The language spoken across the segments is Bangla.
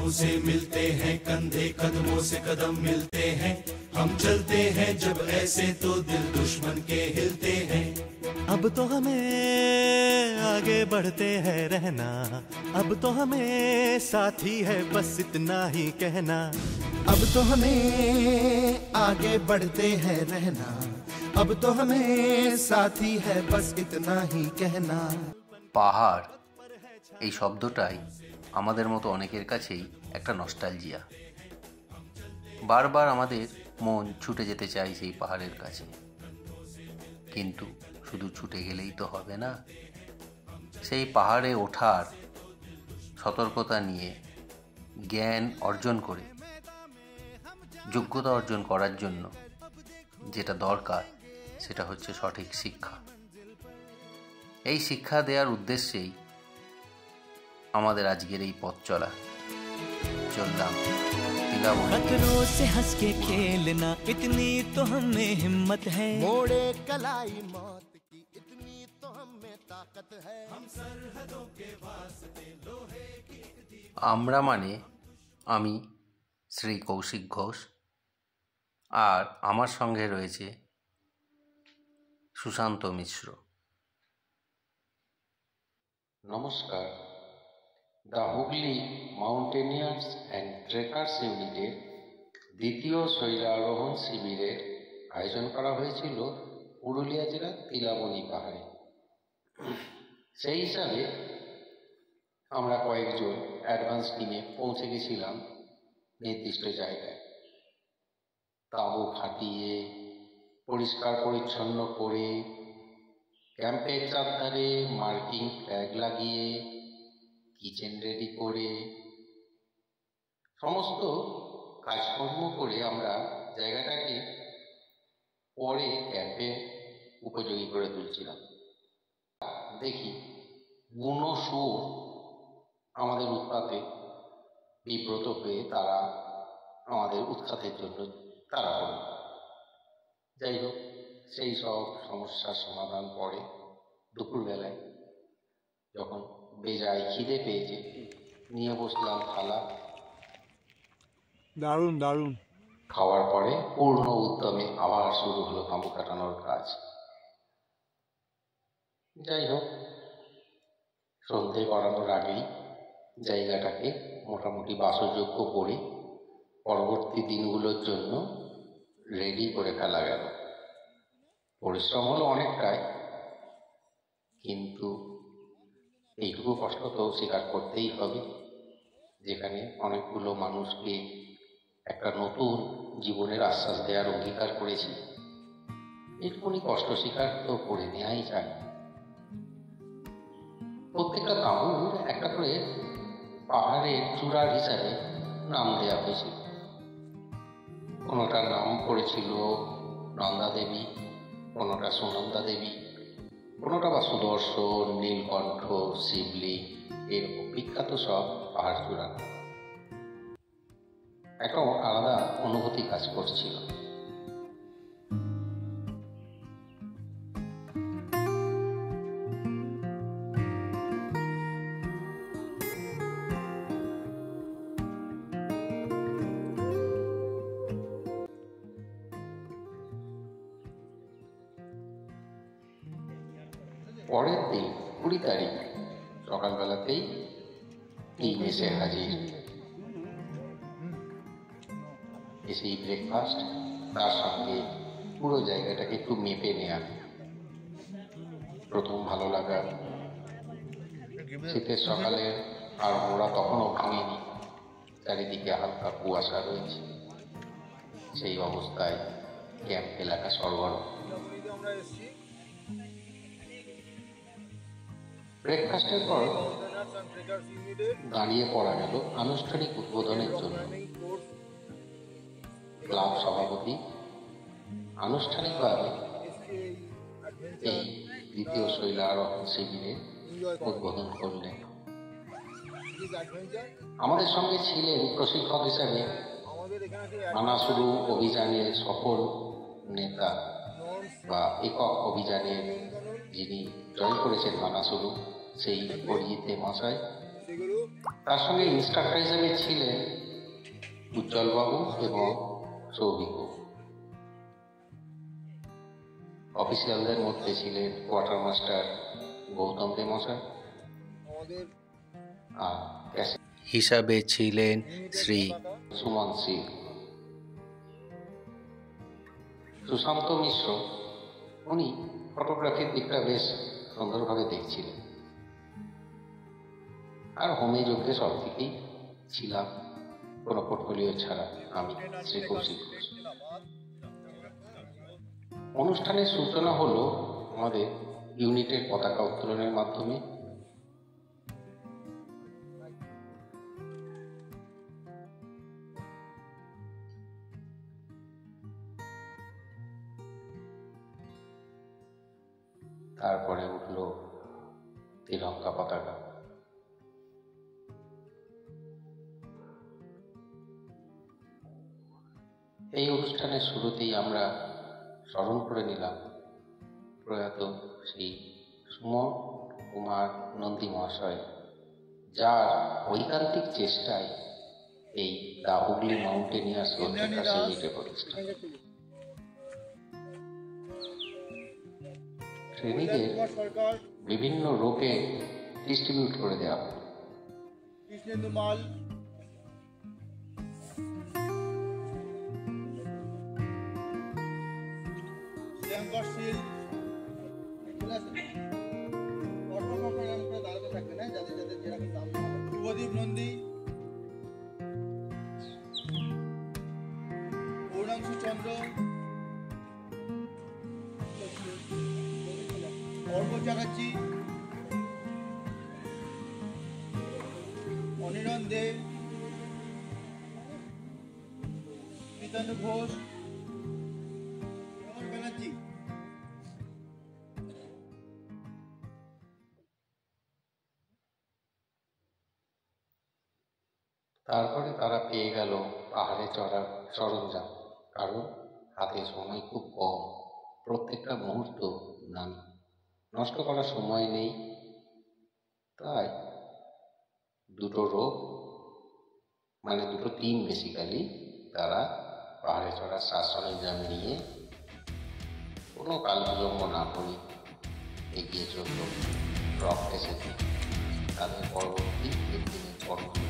कदमों से मिलते हैं, कंधे कदमों से कदम मिलते हैं। हम चलते हैं जब ऐसे तो दिल दुश्मन के हिलते हैं। अब तो हमें आगे बढ़ते हैं रहना, अब तो हमें साथी है बस इतना ही कहना। अब तो हमें आगे बढ़ते हैं रहना, अब तो हमें साथी है बस इतना ही कहना। পাহাড় এই শব্দটাই আমাদের মতো অনেকের কাছেই একটা নস্টালজিয়া। বারবার আমাদের মন ছুটে যেতে চায় সেই পাহাড়ের কাছে, কিন্তু শুধু ছুটে গেলেই তো হবে না। সেই পাহাড়ে ওঠার সতর্কতা নিয়ে জ্ঞান অর্জন করে যোগ্যতা অর্জন করার জন্য যেটা দরকার সেটা হচ্ছে সঠিক শিক্ষা। এই শিক্ষা দেওয়ার উদ্দেশ্যেই আমাদের আজকের এই পথ চলা। চললাম खतरों से हंस के खेलना, इतनी तो हमें हिम्मत है। मोड़े कलाई मौत की इतनी तो हमें ताकत है। हम सरहदों के वास्ते लोहे की আমরা মানে আমি শ্রী কৌশিক ঘোষ, আর আমার সঙ্গে রয়েছে সুশান্ত মিশ্র। নমস্কার। The Hooghly mountaineers and trekkers ইউনিটের দ্বিতীয় শৈলারোহণ শিবিরের আয়োজন করা হয়েছিল পুরুলিয়া জেলার তিলাবনী পাহাড়ে। সেই হিসাবে আমরা কয়েকজন অ্যাডভান্স টিমে পৌঁছে গেছিলাম নির্দিষ্ট জায়গায়। তাঁবু খাটিয়ে পরিষ্কার পরিচ্ছন্ন করে ক্যাম্পের চারধারে মার্কিং ফ্ল্যাগ লাগিয়ে কিচেন রেডি করে সমস্ত কাজকর্ম করে আমরা জায়গাটাকে পরে ক্যাম্পে উপযোগী করে তুলছিলাম। দেখি বুনো শুয়োর আমাদের উৎপাতে বিব্রত হয়ে তারা আমাদের উৎখাতের জন্য তারা হল। যাই হোক, সেই সব সমস্যার সমাধান পরে দুপুরবেলায় যখন বেজায় খিদে পেয়েছে নিয়ে বসলাম থালা। দারুণ দারুণ। খাওয়ার পরে পূর্ণ উদ্যমে আবার শুরু হলো তাঁবু কাটানোর কাজ। যাই হোক, সন্ধে গড়ানোর আগেই জায়গাটাকে মোটামুটি বাসযোগ্য করে পরবর্তী দিনগুলোর জন্য রেডি করে ফেলা গেল। পরিশ্রম হলো অনেকটাই, কিন্তু এইটুকু কষ্ট তো স্বীকার করতেই হবে। যেখানে অনেকগুলো মানুষকে একটা নতুন জীবনের আশ্বাস দেওয়ার অঙ্গীকার করেছি, এইটুকুনি কষ্ট স্বীকার তো করে নেওয়াই যায়। প্রত্যেকটা তাঁবুর একটা করে পাহাড়ের চূড়ার হিসাবে নাম দেওয়া হয়েছিল। কোনোটার নাম পড়েছিল নন্দা দেবী, কোনোটা সুনন্দা দেবী, কোনোটা বা সুদর্শন, নীলকণ্ঠ, শিবলিঙ্গ, এরকম বিখ্যাত সব পাহাড় চূড়া। একটা আলাদা অনুভূতি কাজ করছিল। পরের দিন 20 তারিখ সকালবেলাতেই টিম এসে হাজির। এসেই ব্রেকফাস্ট, তার সঙ্গে পুরো জায়গাটাকে একটু মেপে নেওয়া। প্রথম ভালো লাগা। শীতের সকালে আর ওরা তখনও ভাঙেনি, চারিদিকে হালকা কুয়াশা রয়েছে। সেই অবস্থায় ক্যাম্প এলাকা সরগরম। ব্রেকফাস্টের পর দাঁড়িয়ে পড়া গেল আনুষ্ঠানিক উদ্বোধনের জন্য। ক্লাব সভাপতি আনুষ্ঠানিকভাবে এই দ্বিতীয় শৈলারোহণ শিবিরের উদ্বোধন করলেন। আমাদের সঙ্গে ছিলেন প্রশিক্ষক হিসেবে মানাসুরু অভিযানের সফল নেতা বা একক অভিযানের যিনি জয় করেছেন মানাসুরু, সেই অরিজিৎ মশাই। তার সঙ্গে ইন্সট্রাক্টর হিসেবে ছিলেন উজ্জ্বলবাবু এবং সৌভিকবাবু। অফিসিয়ালদের মধ্যে ছিলেন কোয়ার্টার মাস্টার গৌতম দে মশাই, আর হিসাবে ছিলেন শ্রী সুমন সিং। সুশান্ত মিশ্র, উনি ফটোগ্রাফির দিকটা বেশ সুন্দরভাবে দেখছিলেন। আর হোমে যজ্ঞে সব দিকেই ছিলাম, কোনো পোর্টফোলিও ছাড়া আমি, শ্রী কৌশিক ঘোষ। অনুষ্ঠানের সূচনা হলো আমাদের ইউনিটের পতাকা উত্তোলনের মাধ্যমে। তারপরে উঠল তিরঙ্গা পতাকা। এই অনুষ্ঠানের শুরুতেই আমরা স্মরণ করে নিলাম প্রয়াত শ্রী সুমন কুমার নন্দী মহাশয়, যার ঐকান্তিক চেষ্টায় এই দ্য হুগলি মাউন্টেনিয়ার্স সোসাইটি প্রতিষ্ঠা। ট্রেনিদের বিভিন্ন রোগে ডিস্ট্রিবিউট করে দেওয়া হয়। শুভদীপ নন্দী, পূর্ণাংশু চন্দ্র, অর্ঘ চাকাচ্চি, অনিরণ দে, পিতানু ঘোষ, ব্যানার্জি। তারপরে তারা পেয়ে গেল পাহাড়ে চড়ার সরঞ্জাম, কারণ হাতে সময় খুব কম, প্রত্যেকটা মুহূর্ত দামি, নষ্ট করার সময় নেই। তাই দুটো রোগ, মানে দুটো টিম বেসিক্যালি, তারা পাহাড়ে চড়ার সাজ সরঞ্জাম নিয়ে কোনো কাল বিলম্ব না করে এগিয়ে চলল রক ফেসেতে তাদের পরবর্তী একদিনের কর্মসূচি।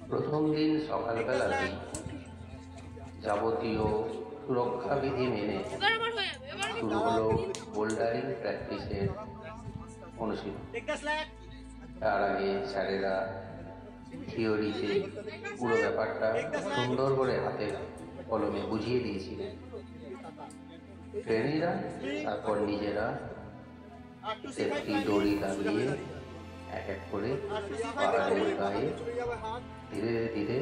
প্রথম দিন সকালবেলাতেই যাবতীয় সুরক্ষা বিধি মেনে শুরু হলো বোল্ডারিং প্র্যাকটিসের অনুশীলন। তার আগে স্যারেরা থিওরিতে পুরো ব্যাপারটা সুন্দর করে হাতে কলমে বুঝিয়ে দিয়েছিলেন। ট্রেনিরা তারপর নিজেরা সেফটি দড়ি লাগিয়ে এক এক করে পাহাড়ের গায়ে ধীরে ধীরে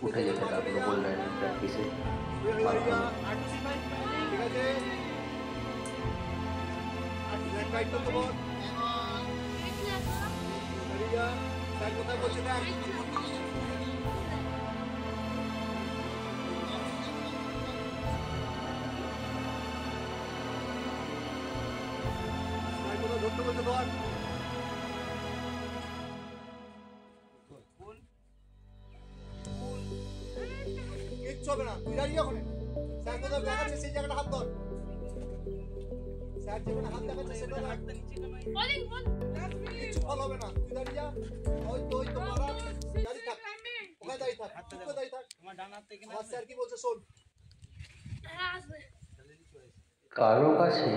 উঠে যেতে লাগলো বোল্ডারিং প্র্যাকটিসের মাধ্যমে। ধরতে বলছে ধর। কিচ্ছু হবে না, তুই দাঁড়িয়ে ওখানে। স্যার কোথাও দেখাচ্ছে সেই জায়গাটা হাত ধর। স্যার যেখানে হাত দেখাচ্ছে সেটা হাত কিচ্ছু ফল হবে না, তুই দাঁড়িয়ে যা। ওই তো মারা দাঁড়িয়ে থাক, ওখানে দাঁড়িয়ে থাক, ওখানে দাঁড়িয়ে থাক। আমার স্যার কি বলছে শোন। কারো কাছে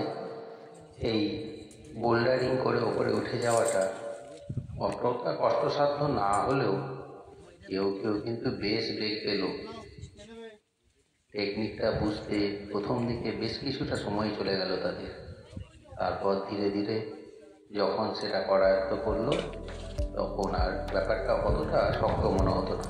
এই বোল্ডারিং করে ওপরে উঠে যাওয়াটা অতটা কষ্টসাধ্য না হলেও কেউ কেউ কিন্তু বেশ বেগ পেল। টেকনিকটা বুঝতে প্রথম দিকে বেশ কিছুটা সময় চলে গেল তাদের। তারপর ধীরে ধীরে যখন সেটা করায়ত্ত করলো তখন আর ব্যাপারটা অতটা শক্ত মনে হতো না।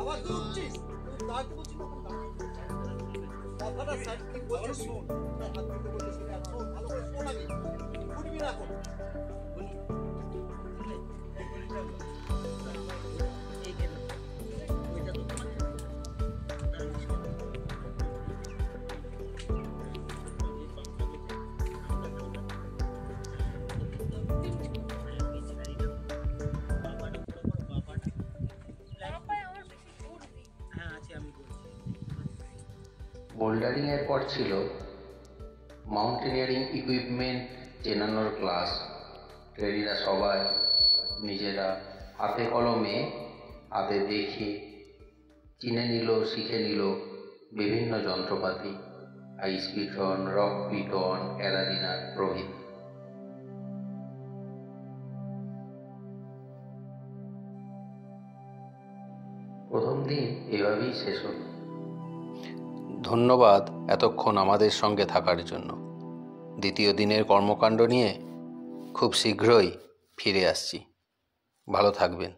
আবার তুই উঠছিস, তুই দাঁড়াতে বলছিস না, কথাটা স্যার কি বলছে শোন। হাত ধরতে বলছে সেটা শোন, ভালো করে শোন আগে, উঠবি না এখন। বোল্ডারিং এর পর ছিল মাউন্টেনিয়ারিং ইকুইপমেন্ট চেনানোর ক্লাস। ট্রেনিরা সবাই নিজেরা হাতে কলমে হাতে দেখে চিনে নিল, শিখে নিল বিভিন্ন যন্ত্রপাতি, আইস পিটন, রক পিটন, ক্যারাবিনার প্রভৃতি। প্রথম দিন এভাবেই শেষ হল। ধন্যবাদ এতক্ষণ আমাদের সঙ্গে থাকার জন্য। দ্বিতীয় দিনের কর্মকাণ্ড নিয়ে খুব শীঘ্রই ফিরে আসছি। ভালো থাকবেন।